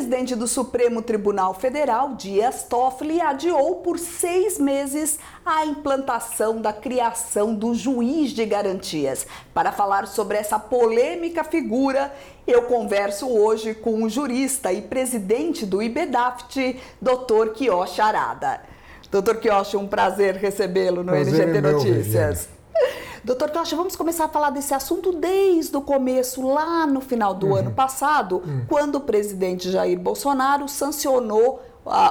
presidente do Supremo Tribunal Federal, Dias Toffoli, adiou por 6 meses a implantação da criação do juiz de garantias. Para falar sobre essa polêmica figura, eu converso hoje com o jurista e presidente do IBDAFT, Dr. Quioche Arada. Dr. Quioche, um prazer recebê-lo no NGT Notícias. Doutor Quioche, vamos começar a falar desse assunto desde o começo, lá no final do ano passado, quando o presidente Jair Bolsonaro sancionou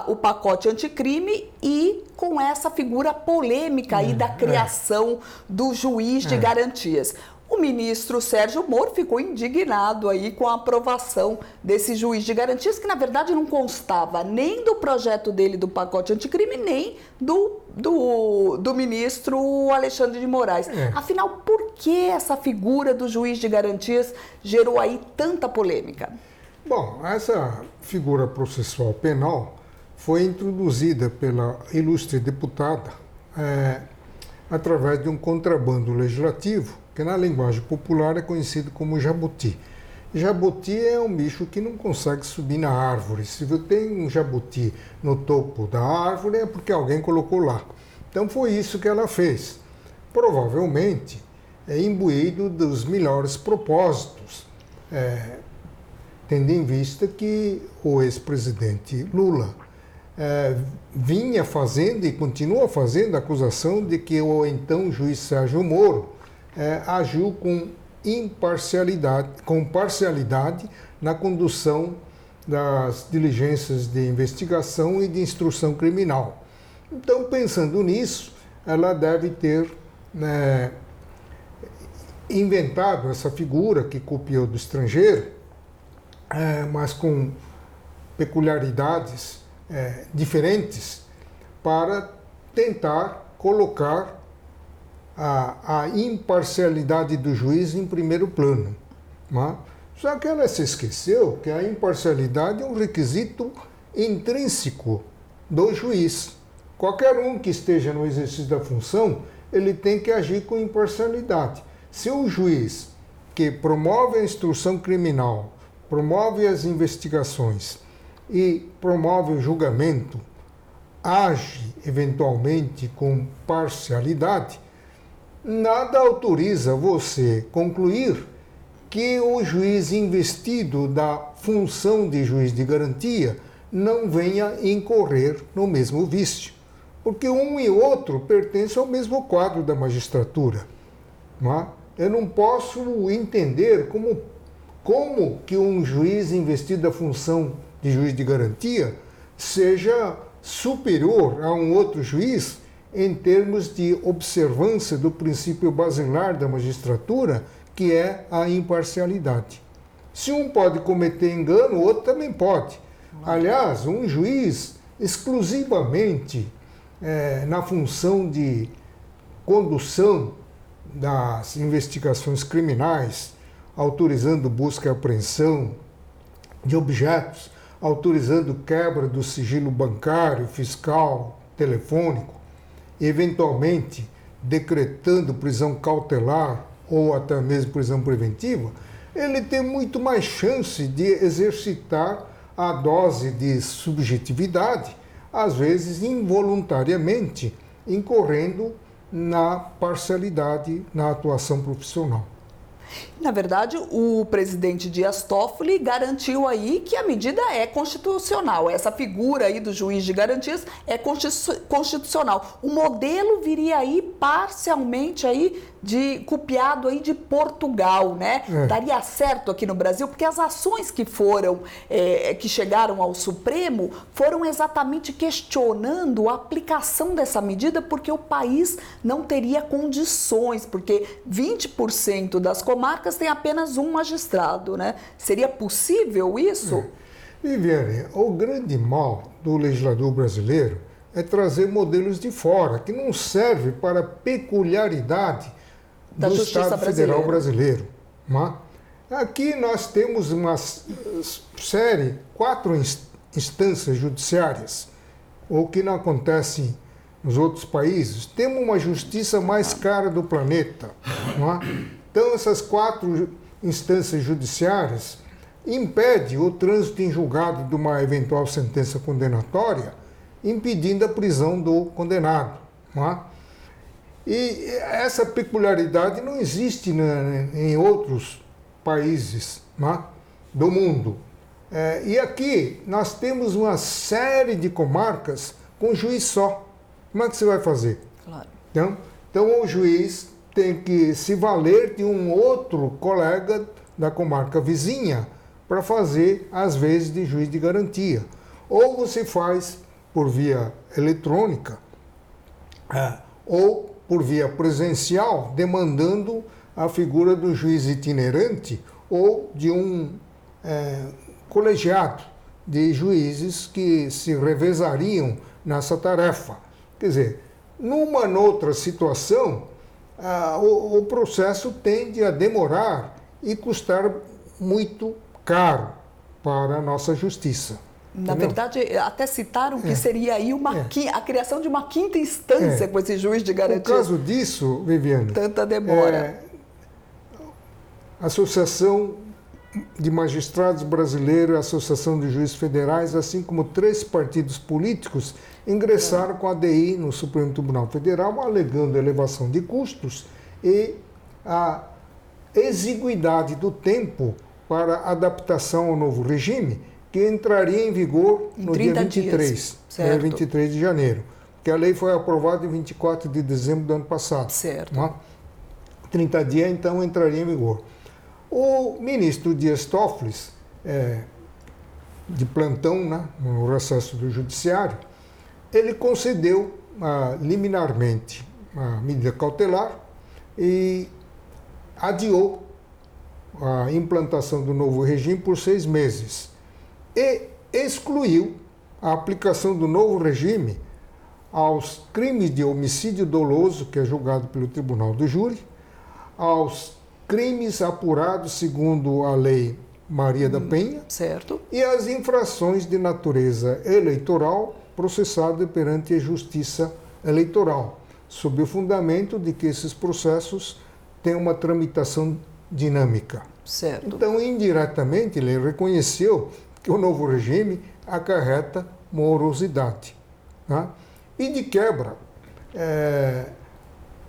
o pacote anticrime e com essa figura polêmica aí da criação do juiz de garantias. O ministro Sérgio Moro ficou indignado aí com a aprovação desse juiz de garantias, que na verdade não constava nem do projeto dele do pacote anticrime, nem do ministro Alexandre de Moraes. Afinal, por que essa figura do juiz de garantias gerou aí tanta polêmica? Bom, essa figura processual penal foi introduzida pela ilustre deputada através de um contrabando legislativo, que na linguagem popular é conhecido como jabuti. Jabuti é um bicho que não consegue subir na árvore. Se tem um jabuti no topo da árvore é porque alguém colocou lá. Então foi isso que ela fez. Provavelmente imbuído dos melhores propósitos, tendo em vista que o ex-presidente Lula vinha fazendo e continua fazendo a acusação de que o então juiz Sérgio Moro agiu com parcialidade na condução das diligências de investigação e de instrução criminal. Então, pensando nisso, ela deve ter inventado essa figura que copiou do estrangeiro, mas com peculiaridades diferentes, para tentar colocar a imparcialidade do juiz em primeiro plano. Só que ela se esqueceu que a imparcialidade é um requisito intrínseco do juiz. Qualquer um que esteja no exercício da função, ele tem que agir com imparcialidade. Se o juiz que promove a instrução criminal, promove as investigações e promove o julgamento, age eventualmente com parcialidade, nada autoriza você concluir que o juiz investido da função de juiz de garantia não venha incorrer no mesmo vício, porque um e outro pertencem ao mesmo quadro da magistratura. Eu não posso entender como que um juiz investido da função de juiz de garantia seja superior a um outro juiz em termos de observância do princípio basilar da magistratura, que é a imparcialidade. Se um pode cometer engano, o outro também pode. Aliás, um juiz exclusivamente na função de condução das investigações criminais, autorizando busca e apreensão de objetos, autorizando quebra do sigilo bancário, fiscal, telefônico, eventualmente decretando prisão cautelar ou até mesmo prisão preventiva, ele tem muito mais chance de exercitar a dose de subjetividade, às vezes involuntariamente, incorrendo na parcialidade na atuação profissional. Na verdade, o presidente Dias Toffoli garantiu aí que a medida é constitucional. Essa figura aí do juiz de garantias é constitucional. O modelo viria aí parcialmente aí copiado aí de Portugal, né? Daria certo aqui no Brasil, porque as ações que que chegaram ao Supremo foram exatamente questionando a aplicação dessa medida, porque o país não teria condições, porque 20% das comarcas tem apenas um magistrado, né? Seria possível isso? Viviane, o grande mal do legislador brasileiro é trazer modelos de fora, que não serve para a peculiaridade do Estado Federal brasileiro. Aqui nós temos uma série, 4 instâncias judiciárias, o que não acontece nos outros países. Temos uma justiça mais cara do planeta. Então, essas 4 instâncias judiciárias impede o trânsito em julgado de uma eventual sentença condenatória, impedindo a prisão do condenado. Não é? E essa peculiaridade não existe em outros países, não é? Do mundo. E aqui nós temos uma série de comarcas com juiz só. Como é que você vai fazer? Claro. Então o juiz tem que se valer de um outro colega da comarca vizinha para fazer, às vezes, de juiz de garantia. Ou você faz por via eletrônica, ou por via presencial, demandando a figura do juiz itinerante ou de um colegiado de juízes que se revezariam nessa tarefa. Quer dizer, numa outra situação, o processo tende a demorar e custar muito caro para a nossa justiça. Na verdade, até citaram que seria aí a criação de uma quinta instância com esse juiz de garantia. Por causa disso, Viviane, tanta demora. A Associação de Magistrados Brasileiros, a Associação de Juízes Federais, assim como 3 partidos políticos, ingressaram com a ADI no Supremo Tribunal Federal, alegando elevação de custos e a exiguidade do tempo para adaptação ao novo regime, que entraria em vigor no dia 23, 23 de janeiro, porque a lei foi aprovada em 24 de dezembro do ano passado. Certo. Né? 30 dias, então, entraria em vigor. O ministro Dias Toffoli, de plantão, né, no recesso do Judiciário, ele concedeu liminarmente a medida cautelar e adiou a implantação do novo regime por 6 meses e excluiu a aplicação do novo regime aos crimes de homicídio doloso, que é julgado pelo Tribunal do Júri, aos crimes apurados segundo a Lei Maria da Penha, certo, e as infrações de natureza eleitoral processadas perante a Justiça Eleitoral, sob o fundamento de que esses processos têm uma tramitação dinâmica. Certo. Então, indiretamente, ele reconheceu que o novo regime acarreta morosidade. Né? E, de quebra,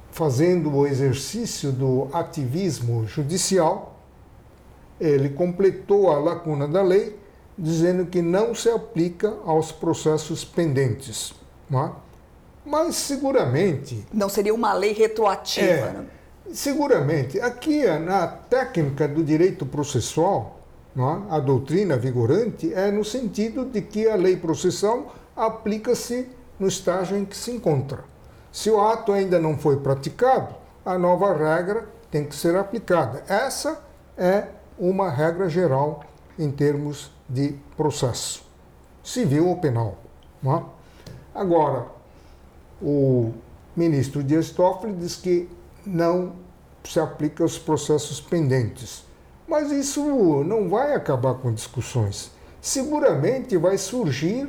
fazendo o exercício do ativismo judicial, ele completou a lacuna da lei, dizendo que não se aplica aos processos pendentes. Não é? Mas, seguramente... Não seria uma lei retroativa, né? Seguramente. Aqui, na técnica do direito processual, não é? A doutrina vigorante é no sentido de que a lei processual aplica-se no estágio em que se encontra. Se o ato ainda não foi praticado, a nova regra tem que ser aplicada. Essa é uma regra geral em termos de processo, civil ou penal. Não é? Agora, o ministro Dias Toffoli diz que não se aplica aos processos pendentes. Mas isso não vai acabar com discussões. Seguramente vai surgir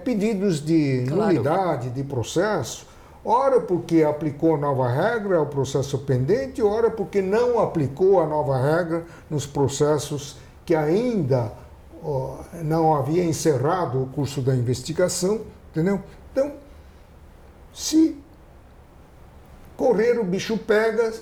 pedidos de nulidade de processo, ora porque aplicou a nova regra ao processo pendente, ora porque não aplicou a nova regra nos processos que ainda não havia encerrado o curso da investigação, entendeu? Então, se correr o bicho pega,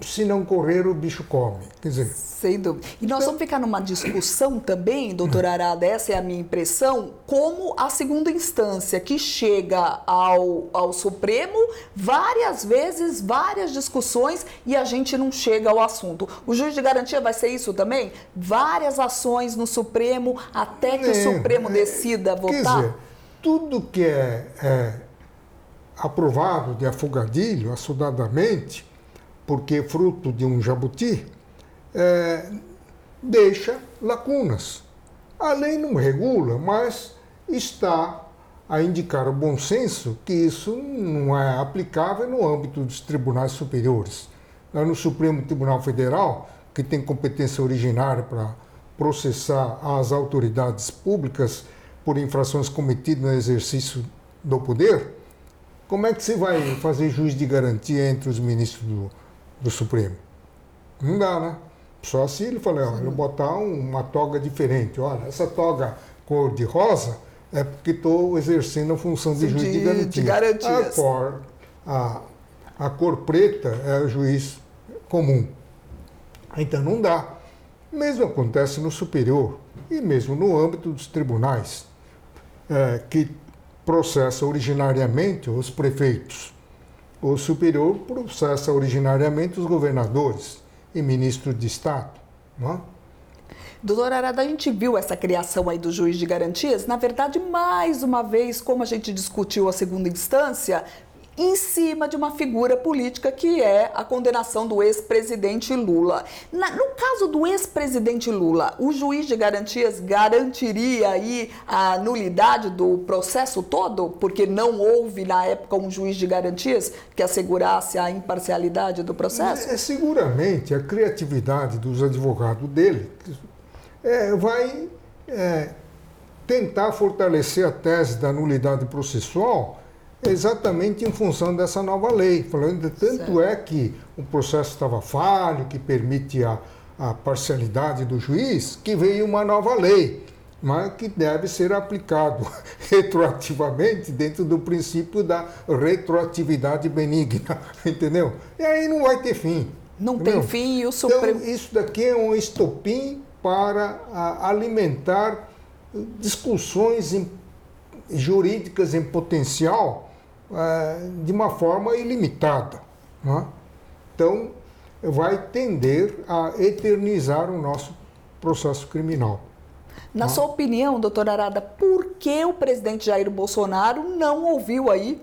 se não correr o bicho come. Quer dizer, sem dúvida. E nós vamos ficar numa discussão também, doutor Arada, essa é a minha impressão, como a segunda instância que chega ao Supremo, várias vezes, várias discussões e a gente não chega ao assunto. O juiz de garantia vai ser isso também? Várias ações no Supremo até que o Supremo decida votar? Quer dizer, tudo que é aprovado de afogadilho, assodadamente, porque é fruto de um jabuti, deixa lacunas. A lei não regula, mas está a indicar o bom senso que isso não é aplicável no âmbito dos tribunais superiores. Lá no Supremo Tribunal Federal, que tem competência originária para processar as autoridades públicas por infrações cometidas no exercício do poder, como é que você vai fazer juiz de garantia entre os ministros do Supremo? Não dá, né? Só se ele falar, olha, eu botar uma toga diferente. Olha, essa toga cor de rosa é porque estou exercendo a função de juiz de garantias. A cor preta é o juiz comum. Então não dá. Mesmo acontece no superior e mesmo no âmbito dos tribunais, que processa originariamente os prefeitos. O superior processa originariamente os governadores e ministros de Estado. Não é? Doutora Arada, a gente viu essa criação aí do juiz de garantias, na verdade, mais uma vez, como a gente discutiu a segunda instância, em cima de uma figura política que é a condenação do ex-presidente Lula. No caso do ex-presidente Lula, o juiz de garantias garantiria aí a nulidade do processo todo? Porque não houve, na época, um juiz de garantias que assegurasse a imparcialidade do processo? Seguramente a criatividade dos advogados dele vai tentar fortalecer a tese da nulidade processual exatamente em função dessa nova lei. Falando, tanto é que o processo estava falho, que permite a parcialidade do juiz, que veio uma nova lei, mas que deve ser aplicado retroativamente dentro do princípio da retroatividade benigna, entendeu? E aí não vai ter fim. Não tem fim e o Supremo... Então, isso daqui é um estopim para alimentar discussões jurídicas em potencial de uma forma ilimitada. Não é? Então, vai tender a eternizar o nosso processo criminal. Na sua opinião, doutora Arada, por que o presidente Jair Bolsonaro não ouviu aí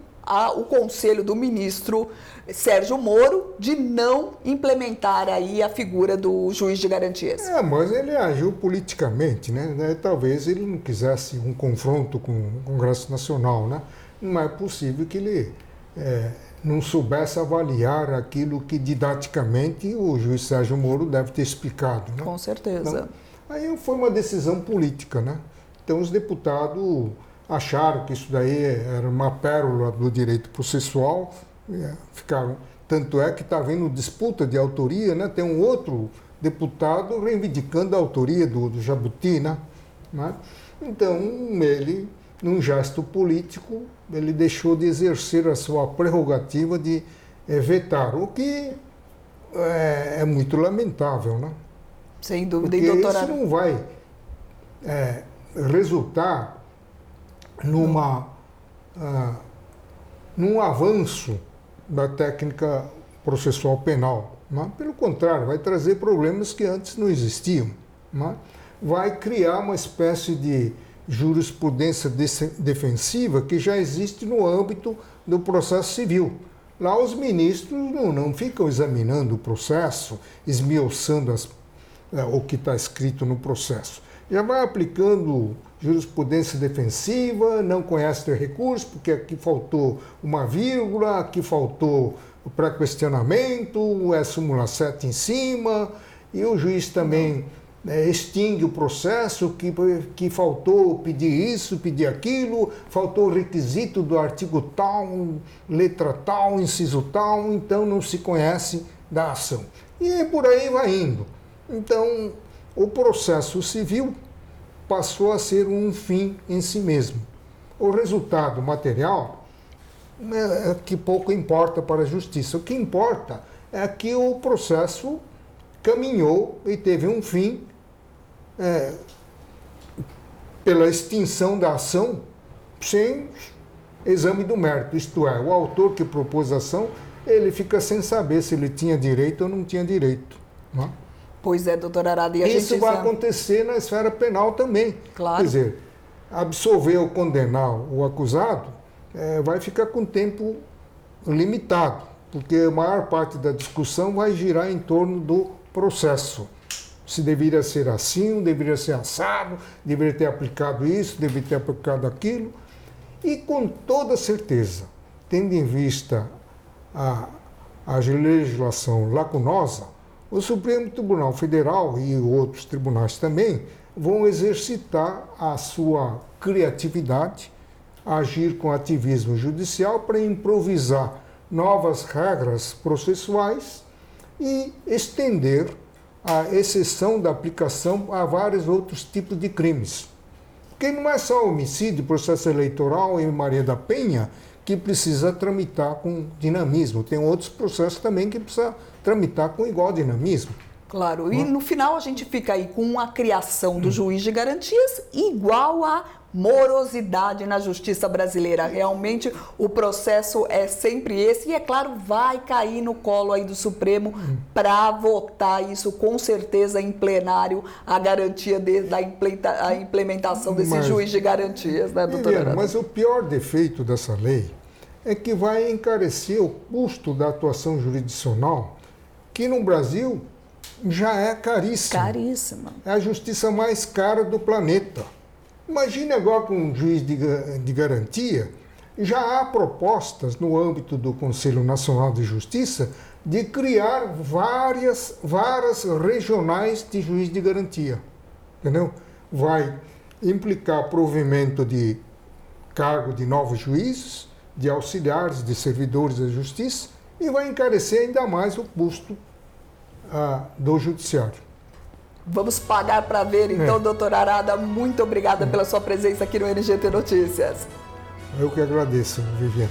o conselho do ministro Sérgio Moro de não implementar aí a figura do juiz de garantias? Mas ele agiu politicamente, né? Talvez ele não quisesse um confronto com o Congresso Nacional, né? Não é possível que ele não soubesse avaliar aquilo que didaticamente o juiz Sérgio Moro deve ter explicado, né? Com certeza. Então, aí foi uma decisão política, né? Então os deputados acharam que isso daí era uma pérola do direito processual, ficaram, tanto é que está havendo disputa de autoria, né? Tem um outro deputado reivindicando a autoria do Jabuti, né? Então ele, num gesto político, ele deixou de exercer a sua prerrogativa de vetar, o que é muito lamentável, né? Sem dúvida. Porque isso não vai resultar num avanço da técnica processual penal. Né? Pelo contrário, vai trazer problemas que antes não existiam. Né? Vai criar uma espécie de jurisprudência defensiva que já existe no âmbito do processo civil. Lá os ministros não ficam examinando o processo, esmiuçando o que está escrito no processo. Já vai aplicando jurisprudência defensiva, não conhece ter recurso, porque aqui faltou uma vírgula, aqui faltou o pré-questionamento, é súmula 7 em cima, e o juiz também extingue o processo, que faltou pedir isso, pedir aquilo, faltou o requisito do artigo tal, letra tal, inciso tal, então não se conhece da ação. E por aí vai indo. Então, o processo civil passou a ser um fim em si mesmo. O resultado material é que pouco importa para a justiça. O que importa é que o processo caminhou e teve um fim pela extinção da ação sem exame do mérito. Isto é, o autor que propôs a ação, ele fica sem saber se ele tinha direito ou não tinha direito. Não é? Pois é, doutora Arada. Isso vai acontecer na esfera penal também. Claro. Quer dizer, absolver ou condenar o acusado vai ficar com tempo limitado, porque a maior parte da discussão vai girar em torno do processo. Se deveria ser assim, deveria ser assado, deveria ter aplicado isso, deveria ter aplicado aquilo. E com toda certeza, tendo em vista a legislação lacunosa, o Supremo Tribunal Federal e outros tribunais também vão exercitar a sua criatividade, agir com ativismo judicial para improvisar novas regras processuais e estender a exceção da aplicação a vários outros tipos de crimes. Porque não é só homicídio, processo eleitoral e Maria da Penha que precisa tramitar com dinamismo. Tem outros processos também que precisa tramitar com igual dinamismo. Claro, e no final a gente fica aí com a criação do juiz de garantias igual a morosidade na justiça brasileira. Realmente o processo é sempre esse e, é claro, vai cair no colo aí do Supremo para votar isso com certeza em plenário, a garantia da implementação desse juiz de garantias, né, doutora Arada? Mas o pior defeito dessa lei é que vai encarecer o custo da atuação jurisdicional, que no Brasil já é caríssima. Caríssima. É a justiça mais cara do planeta. Imagine agora com um juiz de garantia, já há propostas no âmbito do Conselho Nacional de Justiça de criar várias regionais de juiz de garantia. Entendeu? Vai implicar provimento de cargo de novos juízes, de auxiliares, de servidores da justiça e vai encarecer ainda mais o custo do judiciário. Vamos pagar para ver, então, doutora Arada, muito obrigada pela sua presença aqui no NGT Notícias. Eu que agradeço, Viviane.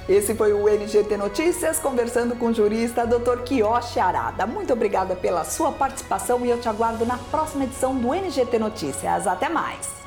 Esse foi o NGT Notícias, conversando com o jurista Dr. Kiyoshi Arada. Muito obrigada pela sua participação e eu te aguardo na próxima edição do NGT Notícias. Até mais!